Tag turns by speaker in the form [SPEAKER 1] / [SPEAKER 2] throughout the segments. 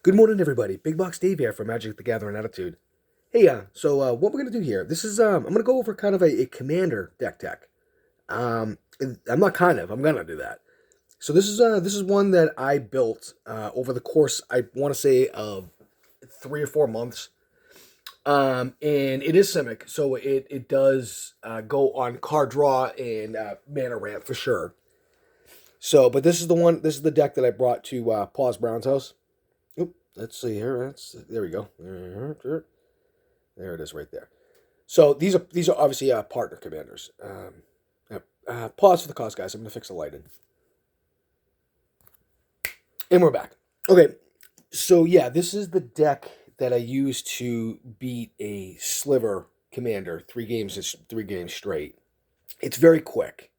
[SPEAKER 1] Good morning, everybody. Big Box Dave here from Magic the Gathering Attitude. Hey, what we're gonna do here? This is I'm gonna go over kind of a commander deck tech. I'm not kind of. I'm gonna do that. So this is one that I built over the course I want to say of 3 or 4 months. And it is Simic, so it does go on card draw and mana ramp for sure. So, but this is the one. This is the deck that I brought to Paws Brown's house. Oop, let's see here. There we go. There it is, right there. So these are obviously partner commanders. Pause for the cause, guys. I'm gonna fix the lighting, and we're back. Okay, so yeah, this is the deck that I used to beat a Sliver commander 3 games straight. It's very quick.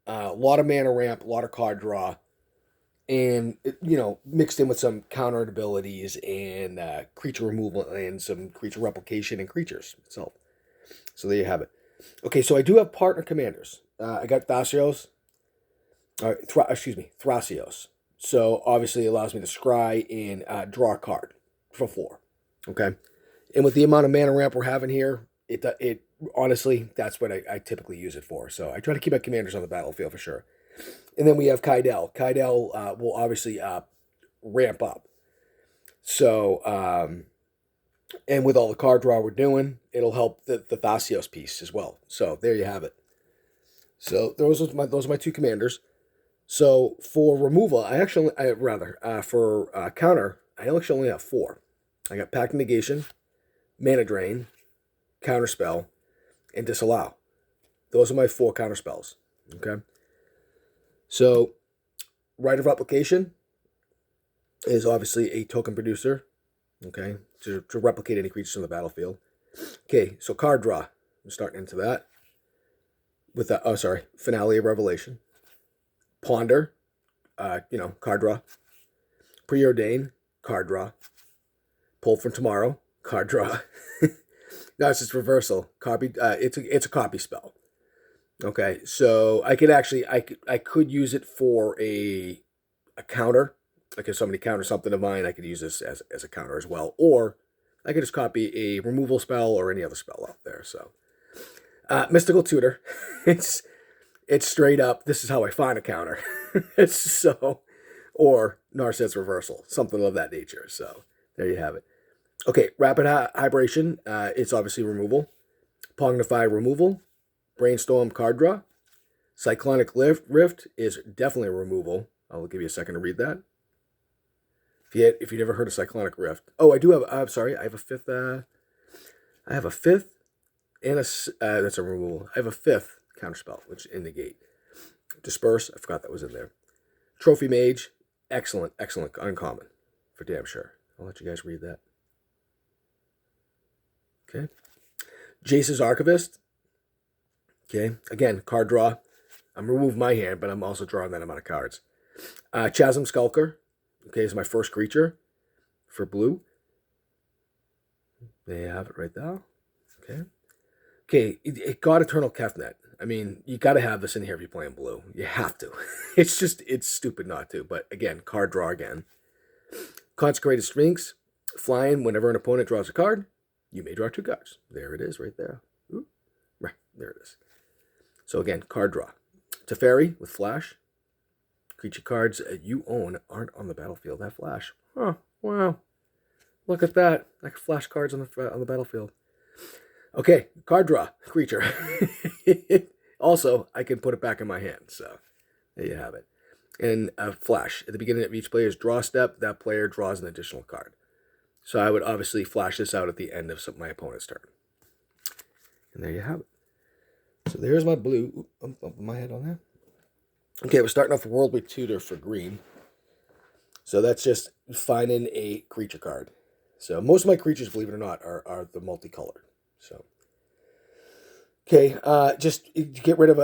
[SPEAKER 1] A lot of mana ramp, a lot of card draw, and mixed in with some counter abilities and creature removal and some creature replication and creatures itself. So there you have it. Okay, so I do have partner commanders. I got Thasios. Thrasios. So obviously it allows me to scry and draw a card for 4. Okay, and with the amount of mana ramp we're having here, it honestly that's what I typically use it for. So I try to keep my commanders on the battlefield for sure. And then we have Kaidel. Kaidel will obviously ramp up. So, and with all the card draw we're doing, it'll help the Thasios piece as well. So there you have it. So those are my 2 commanders. So for removal, for counter, I actually only have 4. I got Pact Negation, Mana Drain, Counterspell, and Disallow. Those are my 4 counter spells. Okay. So, Rite of Replication is obviously a token producer, okay, to replicate any creatures on the battlefield. Okay, so card draw. I'm starting into that with Finale of Revelation. Ponder, card draw. Preordain, card draw. Pull from Tomorrow, card draw. No, it's just reversal. Copy. It's a copy spell. Okay, so I could use it for a counter. Like if somebody counters something of mine, I could use this as a counter as well. Or I could just copy a removal spell or any other spell out there. So Mystical Tutor. It's straight up, this is how I find a counter. So, or Narset's Reversal, something of that nature. So there you have it. Okay, Rapid Hibernation, it's obviously removal. Pognify removal. Brainstorm card draw. Cyclonic Rift is definitely a removal. I'll give you a second to read that. If you never heard of Cyclonic Rift. Oh, I do have, I'm sorry, I have a 5th, and that's a removal. I have a 5th counterspell, which in the gate. Disperse, I forgot that was in there. Trophy Mage, excellent, uncommon, for damn sure. I'll let you guys read that. Okay. Jace's Archivist. Okay. Again, card draw. I'm removing my hand, but I'm also drawing that amount of cards. Chasm Skulker. Okay, is my first creature for blue. There you have it right there. Okay. Okay, God Eternal Kefnet. I mean, you got to have this in here if you're playing blue. You have to. It's stupid not to. But again, card draw again. Consecrated Sphinx. Flying, whenever an opponent draws a card, you may draw 2 cards. There it is right there. Ooh. Right, there it is. So again, card draw. Teferi with Flash. Creature cards you own aren't on the battlefield. That flash. Oh, wow. Look at that. I can flash cards on the battlefield. Okay, card draw. Creature. Also, I can put it back in my hand. So, there you have it. And a flash. At the beginning of each player's draw step, that player draws an additional card. So I would obviously flash this out at the end of my opponent's turn. And there you have it. So there's my blue. Oop, up my head on there. Okay, we're starting off with Worldly Tutor for green. So that's just finding a creature card. So most of my creatures, believe it or not, are the multicolored. So, okay, just get rid of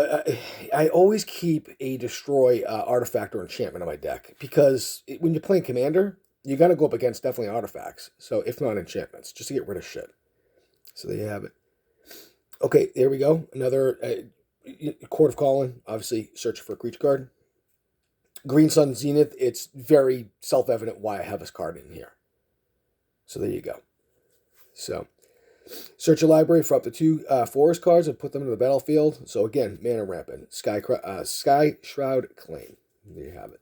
[SPEAKER 1] I always keep a destroy artifact or enchantment on my deck because when you're playing Commander, you got to go up against definitely artifacts. So if not enchantments, just to get rid of shit. So there you have it. Okay, there we go. Another Court of Calling, obviously searching for a creature card. Green Sun Zenith, it's very self-evident why I have this card in here. So there you go. So search your library for up to 2 forest cards and put them into the battlefield. So again, mana rampant. Sky Shroud Claim. There you have it.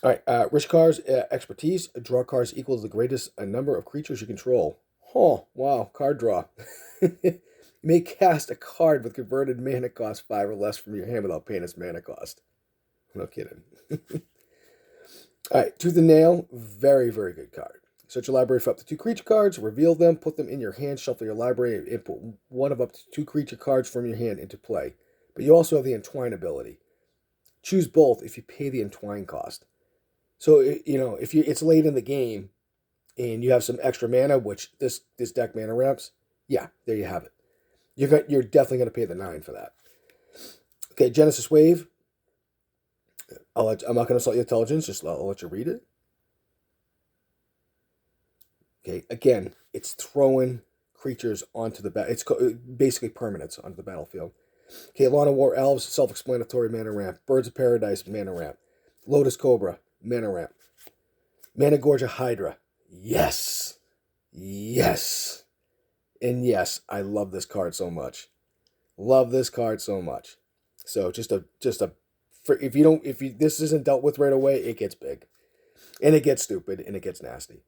[SPEAKER 1] All right, rich cards, expertise. Draw cards equal to the greatest number of creatures you control. Oh, wow, card draw. You may cast a card with converted mana cost 5 or less from your hand without paying its mana cost. No kidding. All right, Tooth and Nail, very, very good card. Search your library for up to 2 creature cards, reveal them, put them in your hand, shuffle your library, and put one of up to 2 creature cards from your hand into play. But you also have the Entwine ability. Choose both if you pay the Entwine cost. So, if it's late in the game and you have some extra mana, which this deck mana ramps, yeah, there you have it. You're definitely going to pay the 9 for that. Okay, Genesis Wave. I'm not going to insult your intelligence, just I'll let you read it. Okay, again, it's throwing creatures onto the it's basically permanents onto the battlefield. Okay, Lawn of War Elves, self-explanatory mana ramp. Birds of Paradise, mana ramp. Lotus Cobra, mana ramp. Mana Gorgia Hydra. Yes. Yes. And yes, I love this card so much. Love this card so much. So if this isn't dealt with right away, it gets big. And it gets stupid and it gets nasty.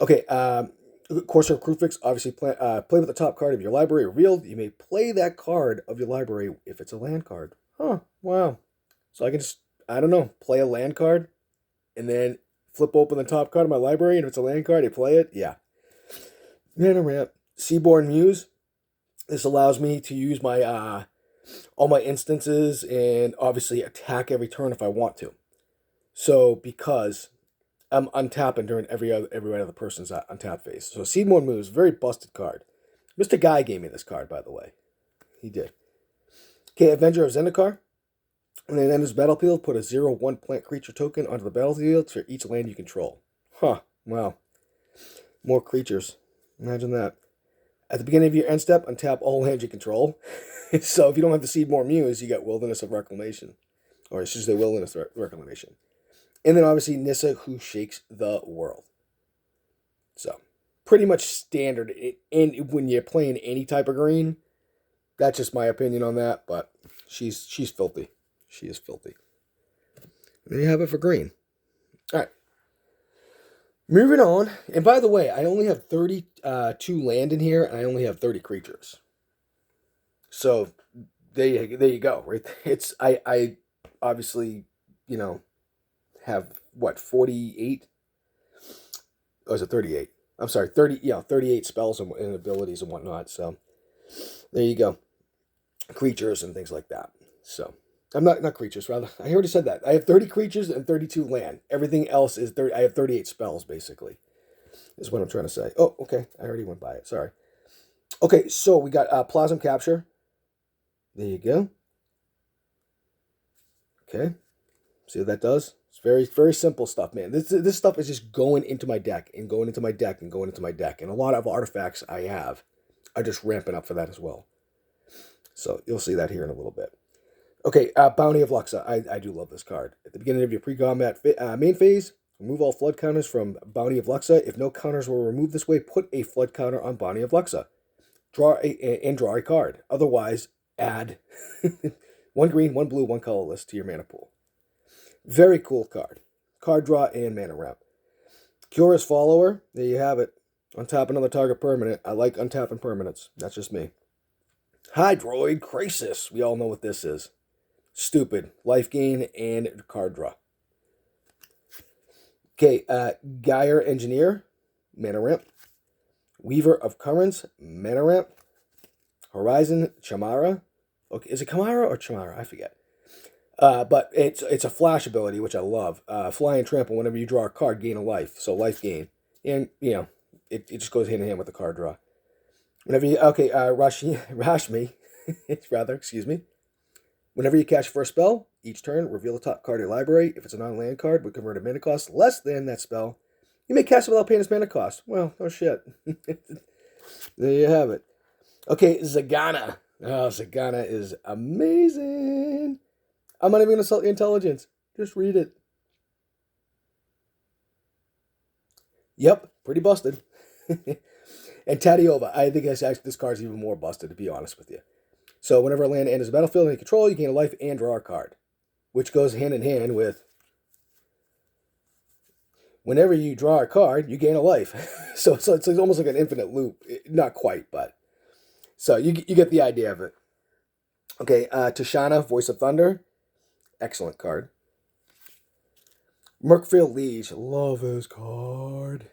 [SPEAKER 1] Okay, Corsair Crucifix, obviously play with the top card of your library revealed. You may play that card of your library if it's a land card. Huh, wow. So I can just, play a land card and then flip open the top card of my library, and if it's a land card, you play it? Yeah. Mana ramp. Seaborn Muse. This allows me to use my all my instances and obviously attack every turn if I want to. So because I'm untapping during every other person's untap phase. So Seaborn Muse, very busted card. Mr. Guy gave me this card, by the way. He did. Okay, Avenger of Zendikar. When it enters the battlefield, put a 0/1 plant creature token onto the battlefield for each land you control. Huh, wow. More creatures. Imagine that. At the beginning of your end step, untap all lands you control. So if you don't have the Seaborn Muse, you get Wilderness of Reclamation. Or I should say Wilderness Reclamation. And then obviously Nissa, who shakes the world. So pretty much standard. And when you're playing any type of green, that's just my opinion on that. But she's filthy. She is filthy. There you have it for green. All right. Moving on. And by the way, I only have 32 land in here, and I only have 30 creatures. So there you go. Right. It's I obviously have 48. Or is it 38? I'm sorry, 30. Yeah, 38 spells and abilities and whatnot. So there you go. Creatures and things like that. So. I'm not creatures, rather. I already said that. I have 30 creatures and 32 land. Everything else is 30. I have 38 spells, basically, is what I'm trying to say. Oh, okay. I already went by it. Sorry. Okay, so we got Plasm Capture. There you go. Okay. See what that does? It's very, very simple stuff, man. This stuff is just going into my deck and going into my deck and going into my deck. And a lot of artifacts I have are just ramping up for that as well. So you'll see that here in a little bit. Okay, Bounty of Luxa. I do love this card. At the beginning of your pre-combat main phase, remove all flood counters from Bounty of Luxa. If no counters were removed this way, put a flood counter on Bounty of Luxa. Draw a card. Otherwise, add 1 green, 1 blue, 1 colorless to your mana pool. Very cool card. Card draw and mana ramp. Curious Follower. There you have it. Untap another target permanent. I like untapping permanents. That's just me. Hydroid Crisis. We all know what this is. Stupid. Life gain and card draw. Okay, Gyre Engineer, mana ramp. Weaver of Currents, mana ramp. Horizon Chamara. Okay, is it Kamara or Chamara? I forget. But it's a flash ability, which I love. Fly and trample. Whenever you draw a card, gain a life. So life gain. And, it just goes hand in hand with the card draw. Whenever you, Rashmi, excuse me. Whenever you cast your first spell, each turn, reveal the top card of your library. If it's a non-land card with converted mana cost less than that spell, you may cast it without paying its mana cost. Well, no shit. There you have it. Okay, Zagana. Oh, Zagana is amazing. I'm not even going to insult your intelligence. Just read it. Yep, pretty busted. And Tadiova, I think this card's even more busted, to be honest with you. So whenever a land enters the battlefield and you control, you gain a life and draw a card, which goes hand in hand with whenever you draw a card, you gain a life. so it's almost like an infinite loop. Not quite, but so you get the idea of it. Okay, Tashana, Voice of Thunder, excellent card. Merkfield Liege, love this card.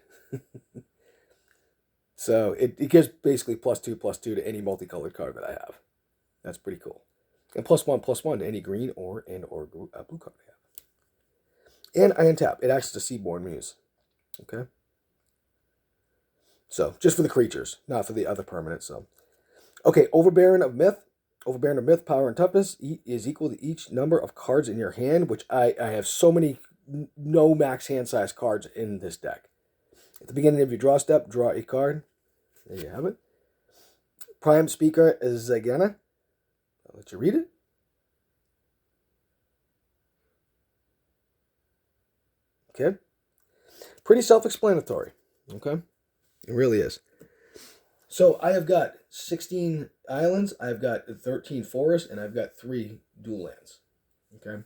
[SPEAKER 1] So it gives basically +2/+2 to any multicolored card that I have. That's pretty cool. And +1/+1 to any green or blue card I have. And I untap. It acts as a Seaborn Muse. Okay. So just for the creatures, not for the other permanents. So, okay, Overbearing of Myth. Overbearing of Myth, power and toughness is equal to each number of cards in your hand, which I have so many no max hand size cards in this deck. At the beginning of your draw step, draw a card. There you have it. Prime Speaker is Zagana. I'll let you read it. Okay. Pretty self-explanatory. Okay. It really is. So I have got 16 islands, I've got 13 forests, and I've got 3 dual lands. Okay.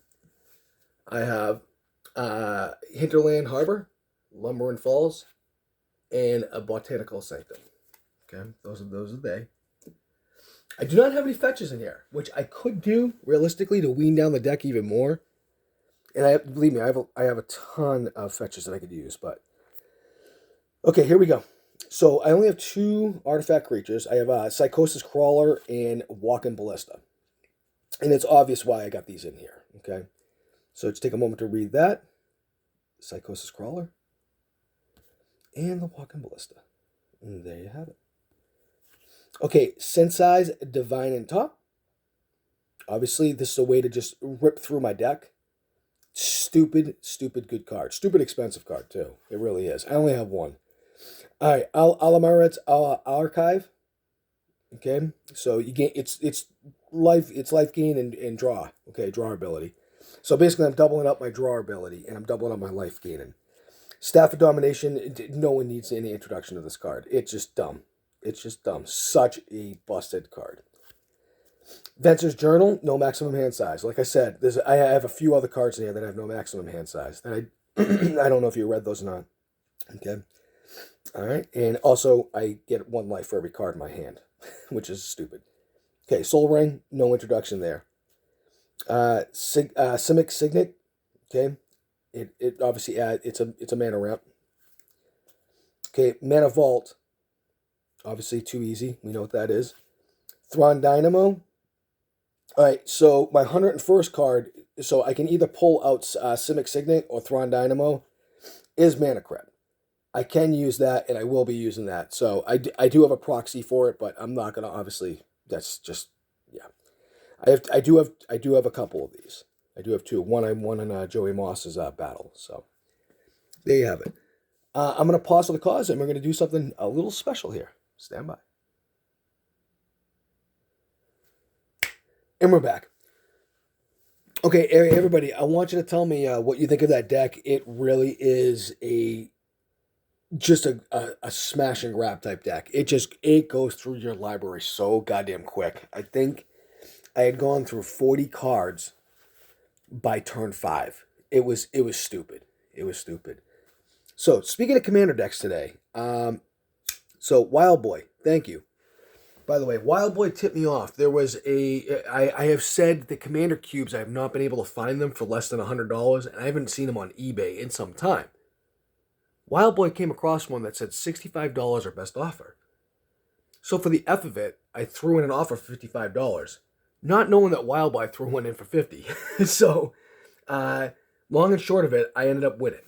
[SPEAKER 1] I have Hinterland Harbor, Lumber and Falls, and a Botanical Sanctum. Okay, those are they. I do not have any fetches in here, which I could do realistically to wean down the deck even more. And believe me, I have a ton of fetches that I could use. But okay, here we go. So I only have 2 artifact creatures. I have Psychosis Crawler and Walking Ballista, and it's obvious why I got these in here. Okay, so just take a moment to read that. Psychosis Crawler and the Walking Ballista. And there you have it. Okay, Sensei's Divine and Top. Obviously, this is a way to just rip through my deck. Stupid good card. Stupid expensive card, too. It really is. I only have 1. All right, Alamaret's Archive. Okay, so you gain it's life gain and draw. Okay, draw ability. So basically, I'm doubling up my draw ability and I'm doubling up my life gaining. Staff of Domination. No one needs any introduction to this card. It's just dumb. It's just dumb. Such a busted card. Venture's Journal, no maximum hand size. Like I said, I have a few other cards in here that have no maximum hand size. That I don't know if you read those or not. Okay. All right. And also, I get 1 life for every card in my hand, which is stupid. Okay. Soul Ring, no introduction there. Simic Signet. Okay. It obviously it's a mana ramp. Okay. Mana Vault. Obviously, too easy. We know what that is. Thrawn Dynamo. All right, so my 101st card, so I can either pull out Simic Signet or Thrawn Dynamo, is Mana Crypt. I can use that, and I will be using that. So I do have a proxy for it, but I'm not going to, obviously, that's just, yeah. I do have a couple of these. I do have 2. One in Joey Moss's battle, so there you have it. I'm going to pause for the cause, and we're going to do something a little special here. Stand by. And we're back. Okay, everybody, I want you to tell me what you think of that deck. It really is just a smash and grab type deck. It goes through your library so goddamn quick. I think I had gone through 40 cards by turn 5. It was stupid. It was stupid. So, speaking of commander decks today, so Wild Boy, thank you. By the way, Wild Boy tipped me off. There was I have said the Commander Cubes, I have not been able to find them for less than $100, and I haven't seen them on eBay in some time. Wild Boy came across one that said $65 or best offer. So for the F of it, I threw in an offer for $55, not knowing that Wild Boy threw one in for $50. So, long and short of it, I ended up winning.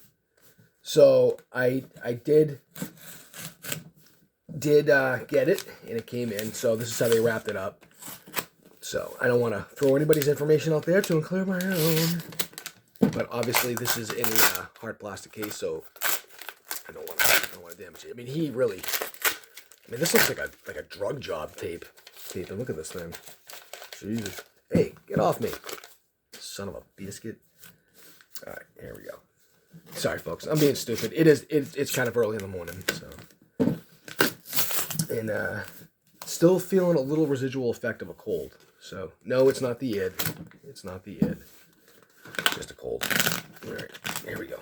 [SPEAKER 1] So I did get it, and it came in. So this is how they wrapped it up. So I don't want to throw anybody's information out there to include my own. But obviously this is in a hard plastic case, so I don't want to damage it. I mean, this looks like a drug job tape. And look at this thing. Jesus. Hey, get off me, son of a biscuit. All right, here we go. Sorry, folks. I'm being stupid. It's kind of early in the morning, so. And still feeling a little residual effect of a cold. So, no, it's not the id. It's not the id. Just a cold. All right, here we go.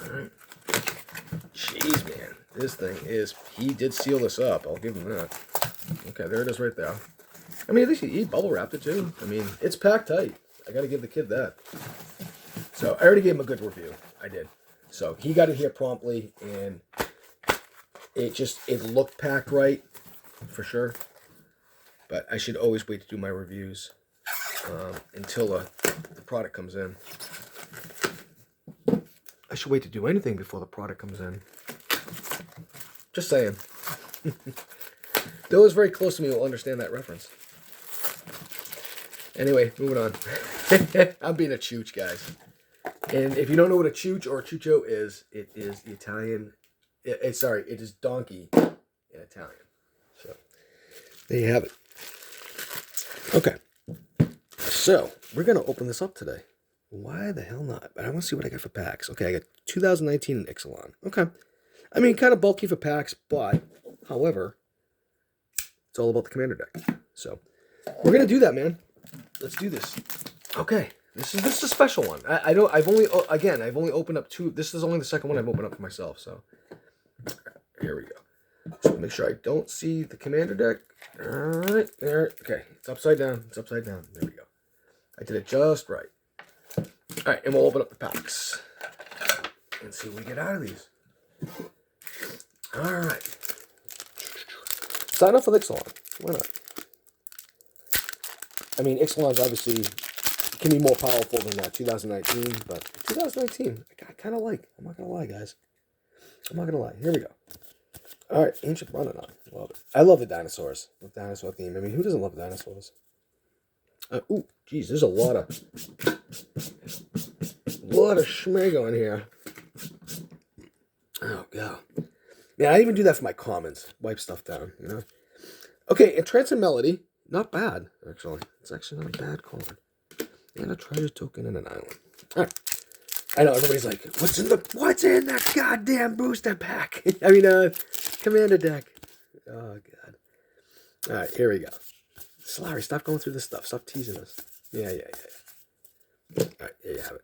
[SPEAKER 1] All right. Jeez, man. This thing is... He did seal this up. I'll give him that. Okay, there it is right there. I mean, at least he bubble wrapped it, too. I mean, it's packed tight. I got to give the kid that. So, I already gave him a good review. I did. So, he got it here promptly, and it looked packed right, for sure. But I should always wait to do my reviews until the product comes in. I should wait to do anything before the product comes in. Just saying. Those very close to me will understand that reference. Anyway, moving on. I'm being a chooch, guys. And if you don't know what a chooch or a chucho is, it is the Italian... it is donkey in Italian. So, there you have it. Okay. So, we're going to open this up today. Why the hell not? But I want to see what I got for packs. Okay, I got 2019 and Ixalan. Okay. I mean, kind of bulky for packs, but, however, it's all about the commander deck. So, we're going to do that, man. Let's do this. Okay. This is a special one. I've only opened up 2. This is only the second one I've opened up for myself, so. Here we go. So, make sure I don't see the commander deck. All right, there. Okay, it's upside down. It's upside down. There we go. I did it just right. All right, and we'll open up the packs and see what we get out of these. All right. Sign up for Ixalan. Why not? I mean, Ixalan's obviously can be more powerful than 2019, but 2019, I kind of like. I'm not going to lie, guys. I'm not going to lie. Here we go. All right, Ancient Running. Love it. I love the dinosaurs. The dinosaur theme. I mean, who doesn't love dinosaurs? Ooh, geez, there's a lot of schmeg on here. Oh, God. Yeah, I even do that for my comments. Wipe stuff down, you know? Okay, and Trance and Melody. Not bad, actually. It's actually not a bad card. And a treasure token and an island. All right. I know, everybody's like, what's in that goddamn booster pack? I mean, commander deck. Oh, God. All right, here we go. Solari, stop going through this stuff. Stop teasing us. Yeah. All right, there you have it.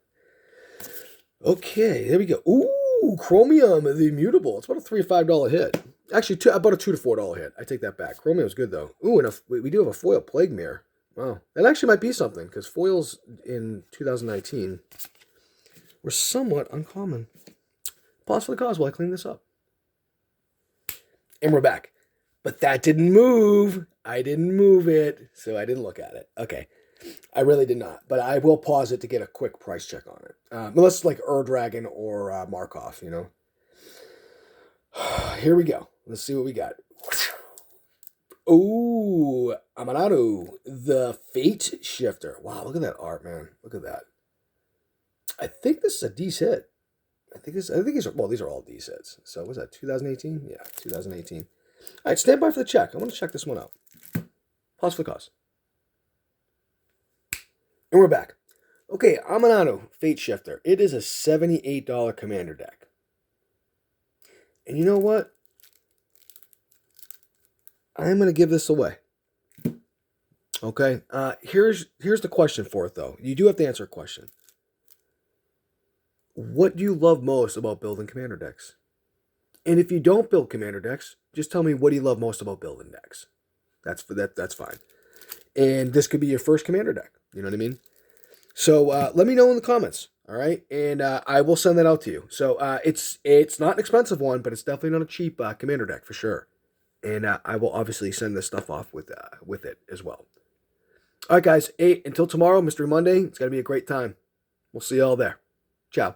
[SPEAKER 1] Okay, there we go. Ooh, Chromium, the Immutable. It's about a $3 or $5 hit. Actually, about a $2 to $4 hit. I take that back. Chromium's good, though. Ooh, and we do have a foil Plague Mirror. Wow. That actually might be something, because foils in 2019 were somewhat uncommon. Pause for the cause while I clean this up. And we're back. But that didn't move. I didn't move it, so I didn't look at it. Okay. I really did not. But I will pause it to get a quick price check on it. Unless it's like Dragon or Markov, you know. Here we go. Let's see what we got. Ooh, Amanado, the Fate Shifter. Wow, look at that art, man. Look at that. I think this is a D's hit. I think these are all D's hits. So was that 2018? Yeah, 2018. All right, stand by for the check. I want to check this one out. Pause for the cause. And we're back. Okay, Amanado, Fate Shifter. It is a $78 commander deck. And you know what? I'm going to give this away. Okay, here's the question for it, though. You do have to answer a question. What do you love most about building commander decks? And if you don't build commander decks, just tell me what do you love most about building decks. That's fine. And this could be your first commander deck. You know what I mean? So let me know in the comments. All right, and I will send that out to you. So it's not an expensive one, but it's definitely not a cheap commander deck for sure. And I will obviously send this stuff off with it as well. All right, guys. Until tomorrow, Mystery Monday. It's going to be a great time. We'll see you all there. Ciao.